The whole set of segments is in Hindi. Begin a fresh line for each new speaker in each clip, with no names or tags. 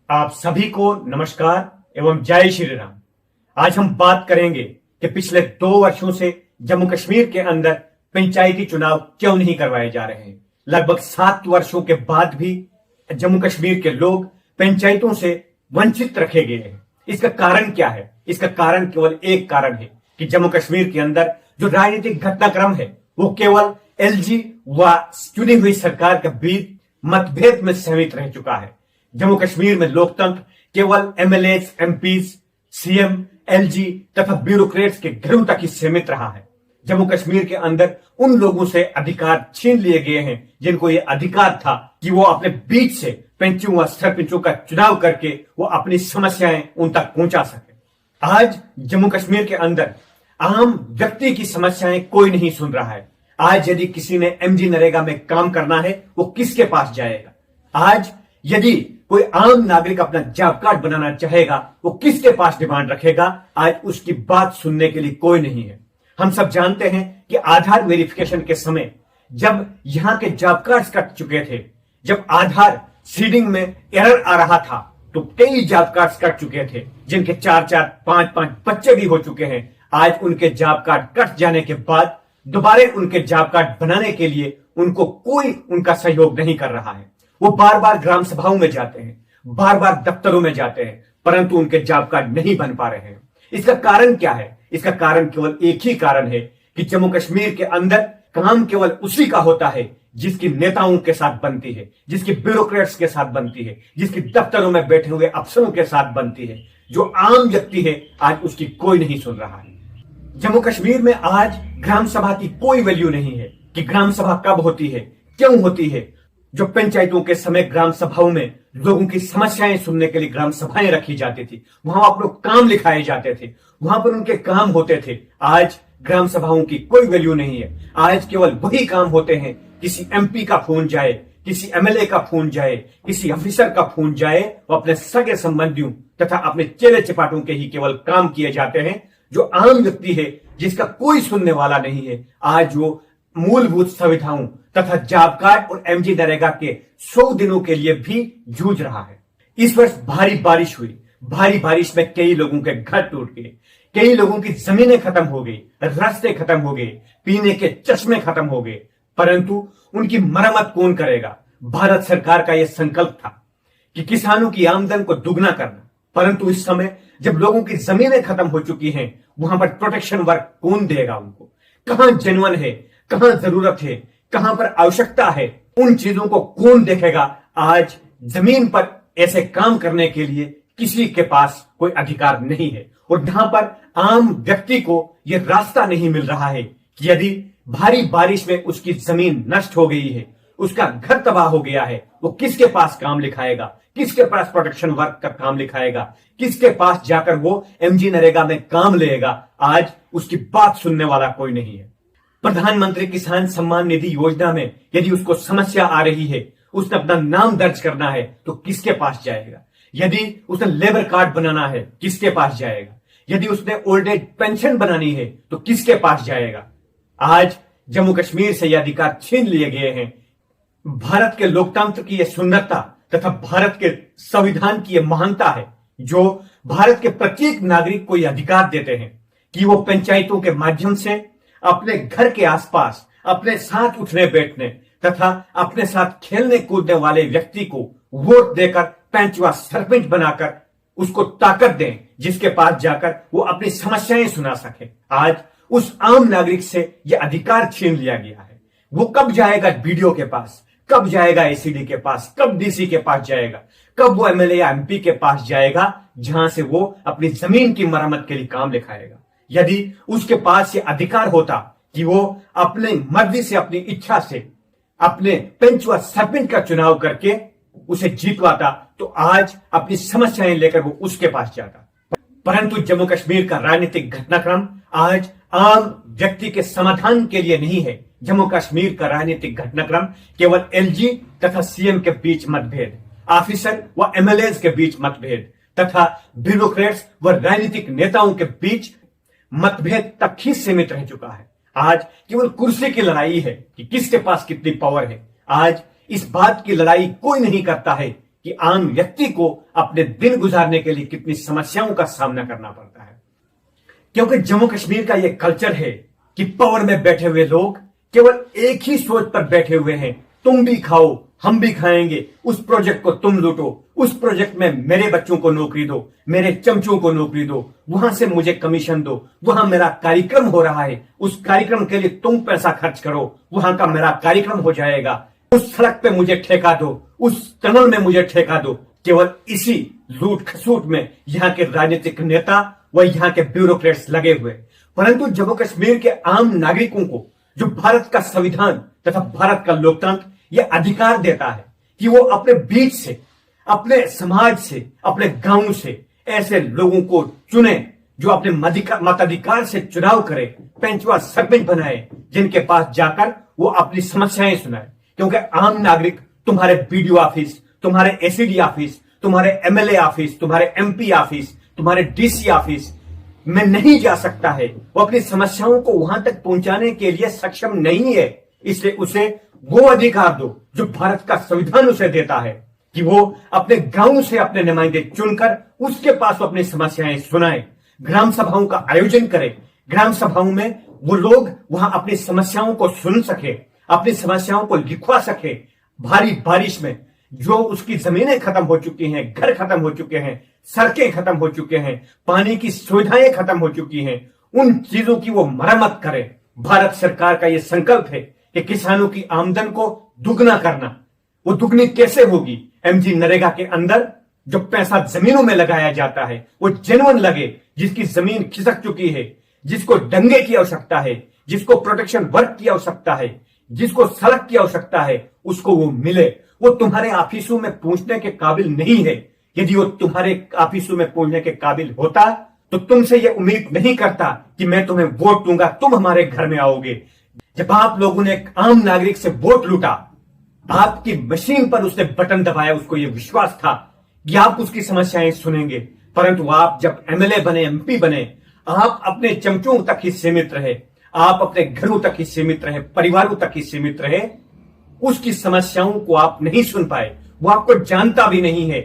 आप सभी को नमस्कार एवं जय श्री राम। आज हम बात करेंगे कि पिछले 2 वर्षों से जम्मू कश्मीर के अंदर पंचायती चुनाव क्यों नहीं करवाए जा रहे हैं। लगभग 7 वर्षों के बाद भी जम्मू कश्मीर के लोग पंचायतों से वंचित रखे गए हैं। इसका कारण क्या है? इसका कारण केवल एक कारण है कि जम्मू कश्मीर के अंदर जो राजनीतिक घटनाक्रम है वो केवल एलजी व चुनी हुई सरकार के बीच मतभेद में सीमित रह चुका है। जम्मू कश्मीर में लोकतंत्र केवल एमएलए, एमपीज, सीएम, एलजी तथा ब्यूरोक्रेट्स के घरों तक ही सीमित रहा है। जम्मू कश्मीर के अंदर उन लोगों से अधिकार छीन लिए गए हैं जिनको यह अधिकार था कि वो अपने बीच से पंचों व सरपंचों का चुनाव करके वो अपनी समस्याएं उन तक पहुंचा सके। आज जम्मू कश्मीर के अंदर आम व्यक्ति की समस्याएं कोई नहीं सुन रहा है। आज यदि किसी ने एमजी नरेगा में काम करना है वो किसके पास जाएगा? आज यदि कोई आम नागरिक अपना जॉब कार्ड बनाना चाहेगा वो किसके पास डिमांड रखेगा? आज उसकी बात सुनने के लिए कोई नहीं है। हम सब जानते हैं कि आधार वेरिफिकेशन के समय जब यहां के जॉब कार्ड्स कट चुके थे, जब आधार सीडिंग में एरर आ रहा था, तो कई जॉब कार्ड्स कट चुके थे जिनके 4-4, 5-5 बच्चे भी हो चुके हैं। आज उनके जॉब कार्ड कट जाने के बाद दोबारा उनके जॉब कार्ड बनाने के लिए उनको कोई उनका सहयोग नहीं कर रहा है। वो बार बार ग्राम सभाओं में जाते हैं, बार बार दफ्तरों में जाते हैं, परंतु उनके जॉब कार्ड नहीं बन पा रहे हैं। इसका कारण क्या है? इसका कारण केवल एक ही कारण है कि जम्मू कश्मीर के अंदर काम केवल उसी का होता है जिसकी नेताओं के साथ बनती है, जिसकी ब्यूरोक्रेट्स के साथ बनती है, जिसकी दफ्तरों में बैठे हुए अफसरों के साथ बनती है। जो आम व्यक्ति है आज उसकी कोई नहीं सुन रहा है। जम्मू कश्मीर में आज ग्राम सभा की कोई वैल्यू नहीं है कि ग्राम सभा कब होती है, क्यों होती है। जो पंचायतों के समय ग्राम सभाओं में लोगों की समस्याएं सुनने के लिए ग्राम सभाएं रखी जाती थी, वहां अपने काम लिखाए जाते थे, वहां पर उनके काम होते थे। आज ग्राम सभाओं की कोई वैल्यू नहीं है। आज केवल वही काम होते हैं, किसी एमपी का फोन जाए, किसी एमएलए का फोन जाए, किसी ऑफिसर का फोन जाए, वो अपने सगे संबंधियों तथा अपने चेले चपाटों के ही केवल काम किए जाते हैं। जो आम व्यक्ति है जिसका कोई सुनने वाला नहीं है, आज वो मूलभूत सुविधाओं तथा जॉब कार्ड और एमजी नरेगा के 100 दिनों के लिए भी जूझ रहा है। इस वर्ष भारी बारिश हुई। भारी बारिश में कई लोगों के घर टूट गए, कई लोगों की जमीनें खत्म हो गई, रास्ते खत्म हो गए, पीने के चश्मे खत्म हो गए, परंतु उनकी मरम्मत कौन करेगा? भारत सरकार का यह संकल्प था कि किसानों की आमदन को दुगना करना, परंतु इस समय जब लोगों की जमीनें खत्म हो चुकी हैं, वहां पर प्रोटेक्शन वर्क कौन देगा उनको? कहां जेन्युइन है, कहां जरूरत है, कहां पर आवश्यकता है, उन चीजों को कौन देखेगा? आज जमीन पर ऐसे काम करने के लिए किसी के पास कोई अधिकार नहीं है। और जहां पर आम व्यक्ति को यह रास्ता नहीं मिल रहा है कि यदि भारी बारिश में उसकी जमीन नष्ट हो गई है, उसका घर तबाह हो गया है, वो किसके पास काम लिखाएगा? किसके पास प्रोटेक्शन वर्क का काम लिखाएगा? किसके पास जाकर वो एमजी नरेगा में काम लेगा? आज उसकी बात सुनने वाला कोई नहीं है। प्रधानमंत्री किसान सम्मान निधि योजना में यदि उसको समस्या आ रही है, उसने अपना नाम दर्ज करना है, तो किसके पास जाएगा? यदि उसने लेबर कार्ड बनाना है, किसके पास जाएगा? यदि उसने ओल्ड एज पेंशन बनानी है तो किसके पास जाएगा? आज जम्मू कश्मीर से यह अधिकार छीन लिए गए हैं। भारत के लोकतंत्र की यह सुंदरता तथा भारत के संविधान की यह महानता है जो भारत के प्रत्येक नागरिक को यह अधिकार देते हैं कि वो पंचायतों के माध्यम से अपने घर के आसपास अपने साथ उठने बैठने तथा अपने साथ खेलने कूदने वाले व्यक्ति को वोट देकर पंच व सरपंच बनाकर उसको ताकत दें, जिसके पास जाकर वो अपनी समस्याएं सुना सके। आज उस आम नागरिक से यह अधिकार छीन लिया गया है। वो कब जाएगा बीडीओ के पास, कब जाएगा एसीडी के पास, कब डीसी के पास जाएगा, कब वो एमएलए या एमपी के पास जाएगा जहां से वो अपनी जमीन की मरम्मत के लिए काम लिखाएगा? यदि उसके पास ये अधिकार होता कि वो अपने मर्जी से, अपनी इच्छा से अपने पंच व सरपंच का चुनाव करके उसे जीतवाता, तो आज अपनी समस्याएं लेकर वो उसके पास जाता। परंतु जम्मू कश्मीर का राजनीतिक घटनाक्रम आज आम व्यक्ति के समाधान के लिए नहीं है। जम्मू कश्मीर का राजनीतिक घटनाक्रम केवल एलजी तथा सीएम के बीच मतभेद, ऑफिसर व एमएलए के बीच मतभेद तथा ब्यूरोक्रेट्स व राजनीतिक नेताओं के बीच मतभेद तक ही सीमित रह चुका है। आज केवल कुर्सी की लड़ाई है कि किसके पास कितनी पावर है। आज इस बात की लड़ाई कोई नहीं करता है कि आम व्यक्ति को अपने दिन गुजारने के लिए कितनी समस्याओं का सामना करना पड़ता है। क्योंकि जम्मू कश्मीर का यह कल्चर है कि पावर में बैठे हुए लोग केवल एक ही सोच पर बैठे हुए हैं, तुम भी खाओ हम भी खाएंगे, उस प्रोजेक्ट को तुम लूटो, उस प्रोजेक्ट में मेरे बच्चों को नौकरी दो, मेरे चमचों को नौकरी दो, वहां से मुझे कमीशन दो, वहां मेरा कार्यक्रम हो रहा है, उस कार्यक्रम के लिए तुम पैसा खर्च करो, वहां का मेरा कार्यक्रम हो जाएगा, उस सड़क पे मुझे ठेका दो, उस टनल में मुझे ठेका दो। केवल इसी लूट खसूट में यहाँ के राजनीतिक नेता व यहाँ के ब्यूरोक्रेट्स लगे हुए। परंतु जम्मू कश्मीर के आम नागरिकों को जो भारत का संविधान तथा भारत का लोकतंत्र यह अधिकार देता है कि वो अपने बीच से, अपने समाज से, अपने गांव से ऐसे लोगों को चुने जो अपने मताधिकार से चुनाव करे, पंच व सरपंच बनाए, जिनके पास जाकर वो अपनी समस्याएं सुनाए। क्योंकि आम नागरिक तुम्हारे बीडीओ ऑफिस, तुम्हारे एसीडी ऑफिस, तुम्हारे एमएलए ऑफिस, तुम्हारे एमपी ऑफिस, तुम्हारे डीसी ऑफिस में नहीं जा सकता है, वो अपनी समस्याओं को वहां तक पहुंचाने के लिए सक्षम नहीं है। इसलिए उसे वो अधिकार दो जो भारत का संविधान उसे देता है कि वो अपने गांव से अपने नुमाइंदे चुनकर उसके पास वो अपनी समस्याएं सुनाए, ग्राम सभाओं का आयोजन करे, ग्राम सभाओं में वो लोग वहां अपनी समस्याओं को सुन सके, अपनी समस्याओं को लिखवा सके। भारी बारिश में जो उसकी जमीनें खत्म हो चुकी हैं, घर खत्म हो चुके हैं, सड़कें खत्म हो चुके हैं, पानी की सुविधाएं खत्म हो चुकी हैं, उन चीजों की वो मरम्मत करे। भारत सरकार का यह संकल्प है कि किसानों की आमदन को दुगना करना। वो दुगनी कैसे होगी? एमजी नरेगा के अंदर जो पैसा जमीनों में लगाया जाता है वो जेन्युइन लगे, जिसकी जमीन खिसक चुकी है, जिसको डंगे की आवश्यकता है, जिसको प्रोटेक्शन वर्क की आवश्यकता है, जिसको सड़क की आवश्यकता है, उसको वो मिले। वो तुम्हारे ऑफिसों में पहुंचने के काबिल नहीं है। यदि वो तुम्हारे ऑफिसों में पहुंचने के काबिल होता तो तुमसे ये उम्मीद नहीं करता कि मैं तुम्हें वोट दूंगा, तुम हमारे घर में आओगे। जब आप लोगों ने एक आम नागरिक से वोट लूटा, आपकी मशीन पर उसने बटन दबाया, उसको यह विश्वास था कि आप उसकी समस्याएं सुनेंगे। परंतु आप जब एमएलए बने, एमपी बने, आप अपने चमचों तक ही सीमित रहे, आप अपने घरों तक ही सीमित रहे, परिवारों तक ही सीमित रहे। उसकी समस्याओं को आप नहीं सुन पाए, वो आपको जानता भी नहीं है।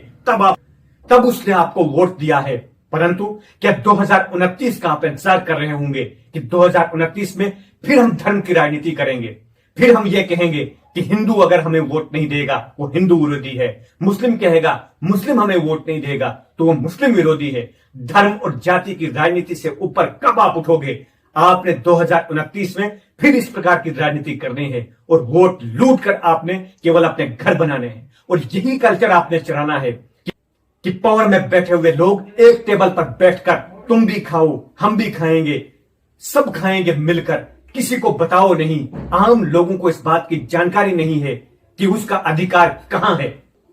तब उसने आपको वोट दिया है। परंतु क्या 2029 का आप इंतजार कर रहे होंगे कि 2029 में फिर हम धर्म की राजनीति करेंगे, फिर हम ये कहेंगे कि हिंदू अगर हमें वोट नहीं देगा वो हिंदू विरोधी है, मुस्लिम कहेगा मुस्लिम हमें वोट नहीं देगा तो वो मुस्लिम विरोधी है। धर्म और जाति की राजनीति से ऊपर कब आप उठोगे? आपने 2029 में फिर इस प्रकार की राजनीति करनी है और वोट लूट कर आपने केवल अपने घर बनाने हैं। और यही कल्चर आपने चलाना है कि पावर में बैठे हुए लोग एक टेबल पर बैठकर तुम भी खाओ हम भी खाएंगे, सब खाएंगे मिलकर, किसी को बताओ नहीं। आम लोगों को इस बात की जानकारी नहीं है कि उसका अधिकार कहां है।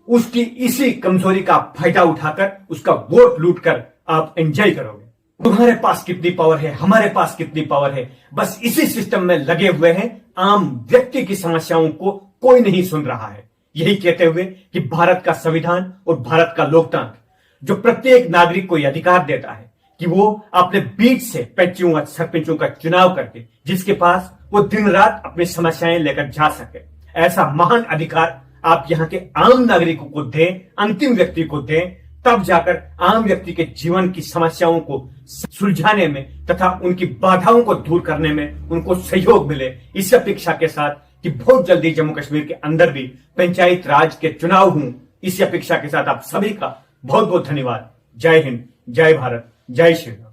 उसकी इसी कमजोरी का फायदा उठाकर उसका वोट लूटकर आप एंजॉय करोगे। तुम्हारे पास कितनी पावर है, हमारे पास कितनी पावर है, बस इसी सिस्टम में लगे हुए हैं। आम व्यक्ति की समस्याओं को कोई नहीं सुन रहा है। यही कहते हुए कि भारत का संविधान और भारत का लोकतंत्र जो प्रत्येक नागरिक को यह अधिकार देता है कि वो अपने बीच से पंचों व सरपंचों का चुनाव करके जिसके पास वो दिन रात अपनी समस्याएं लेकर जा सके, ऐसा महान अधिकार आप यहाँ के आम नागरिकों को दें, अंतिम व्यक्ति को दें। तब जाकर आम व्यक्ति के जीवन की समस्याओं को सुलझाने में तथा उनकी बाधाओं को दूर करने में उनको सहयोग मिले। इस अपेक्षा के साथ कि बहुत जल्दी जम्मू कश्मीर के अंदर भी पंचायत राज के चुनाव हों, इसी अपेक्षा के साथ आप सभी का बहुत बहुत धन्यवाद। जय हिंद, जय भारत, जय श्री राम।